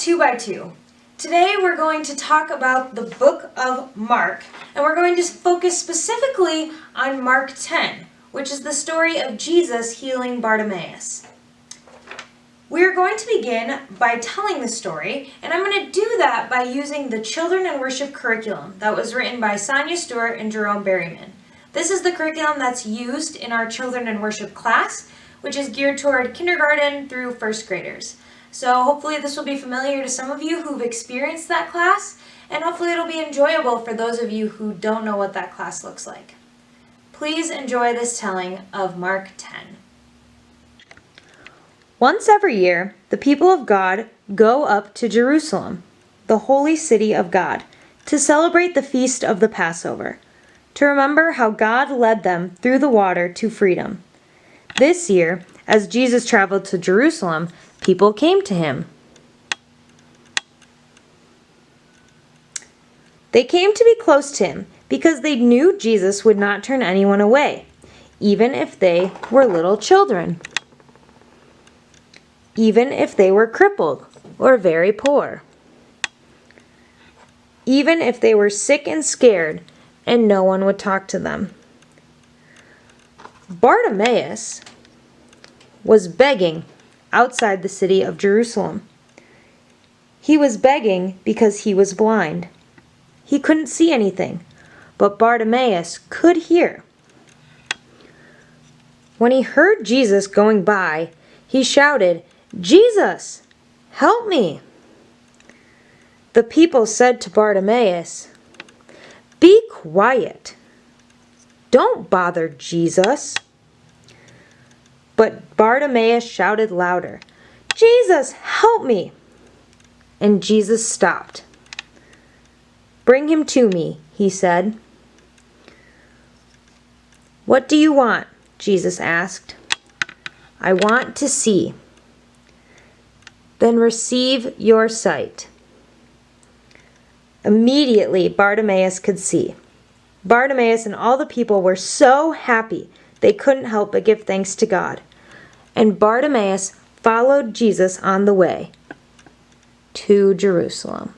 2 by 2. Today we're going to talk about the book of Mark, and we're going to focus specifically on Mark 10, which is the story of Jesus healing Bartimaeus. We're going to begin by telling the story, and I'm going to do that by using the Children and Worship curriculum that was written by Sonja, Stewart, and Jerome, Berryman. This is the curriculum that's used in our Children and Worship class, which is geared toward kindergarten through first graders. So hopefully this will be familiar to some of you who've experienced that class, and hopefully it'll be enjoyable for those of you who don't know what that class looks like. Please enjoy this telling of Mark 10. Once every year, the people of God go up to Jerusalem, the holy city of God, to celebrate the feast of the Passover, to remember how God led them through the water to freedom. This year, as Jesus traveled to Jerusalem, people came to him. They came to be close to him because they knew Jesus would not turn anyone away, even if they were little children, even if they were crippled or very poor, even if they were sick and scared and no one would talk to them. Bartimaeus was begging outside the city of Jerusalem. He was begging because he was blind. He couldn't see anything, but Bartimaeus could hear. When he heard Jesus going by, he shouted, "Jesus, help me!" The people said to Bartimaeus, "Be quiet. Don't bother Jesus." But Bartimaeus shouted louder, "Jesus, help me!" And Jesus stopped. "Bring him to me," he said. "What do you want?" Jesus asked. "I want to see." "Then receive your sight." Immediately Bartimaeus could see. Bartimaeus and all the people were so happy they couldn't help but give thanks to God. And Bartimaeus followed Jesus on the way to Jerusalem.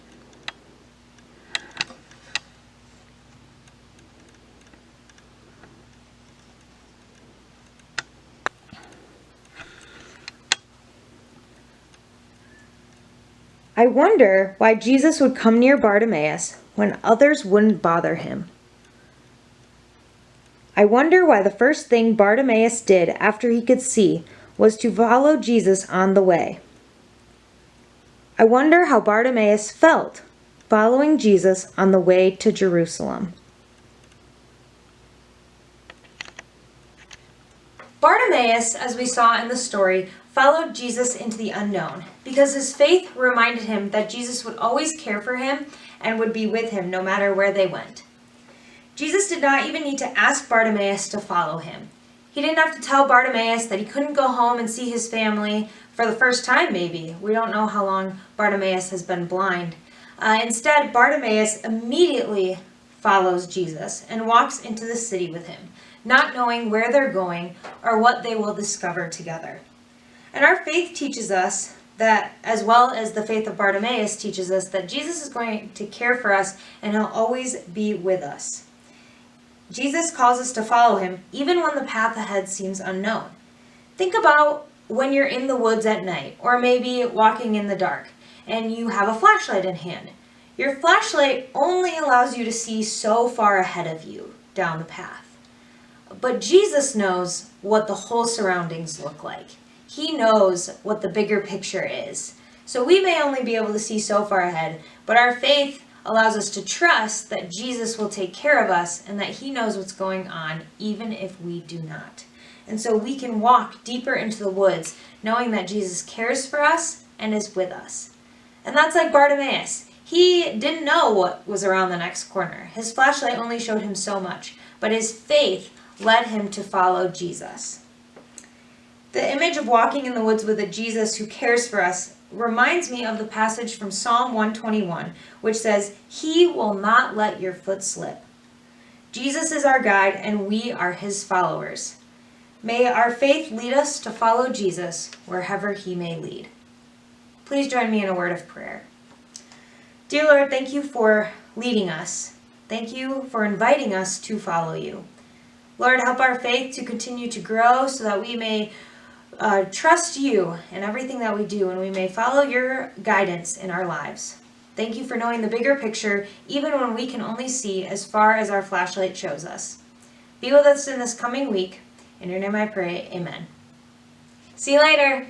I wonder why Jesus would come near Bartimaeus when others wouldn't bother him. I wonder why the first thing Bartimaeus did after he could see was to follow Jesus on the way. I wonder how Bartimaeus felt following Jesus on the way to Jerusalem. Bartimaeus, as we saw in the story, followed Jesus into the unknown because his faith reminded him that Jesus would always care for him and would be with him no matter where they went. Jesus did not even need to ask Bartimaeus to follow him. He didn't have to tell Bartimaeus that he couldn't go home and see his family for the first time, maybe. We don't know how long Bartimaeus has been blind. Instead, Bartimaeus immediately follows Jesus and walks into the city with him, not knowing where they're going or what they will discover together. And our faith teaches us that, as well as the faith of Bartimaeus teaches us, that Jesus is going to care for us and he'll always be with us. Jesus calls us to follow him even when the path ahead seems unknown. Think about when you're in the woods at night, or maybe walking in the dark, and you have a flashlight in hand. Your flashlight only allows you to see so far ahead of you down the path. But Jesus knows what the whole surroundings look like. He knows what the bigger picture is. So we may only be able to see so far ahead, but our faith allows us to trust that Jesus will take care of us and that he knows what's going on even if we do not. And so we can walk deeper into the woods knowing that Jesus cares for us and is with us. And that's like Bartimaeus. He didn't know what was around the next corner. His flashlight only showed him so much, but his faith led him to follow Jesus. The image of walking in the woods with a Jesus who cares for us reminds me of the passage from Psalm 121, which says, "He will not let your foot slip." Jesus is our guide and we are his followers. May our faith lead us to follow Jesus wherever he may lead. Please join me in a word of prayer. Dear Lord, thank you for leading us. Thank you for inviting us to follow you. Lord, help our faith to continue to grow so that we may trust you in everything that we do and we may follow your guidance in our lives. Thank you for knowing the bigger picture, even when we can only see as far as our flashlight shows us. Be with us in this coming week. In your name I pray, amen. See you later.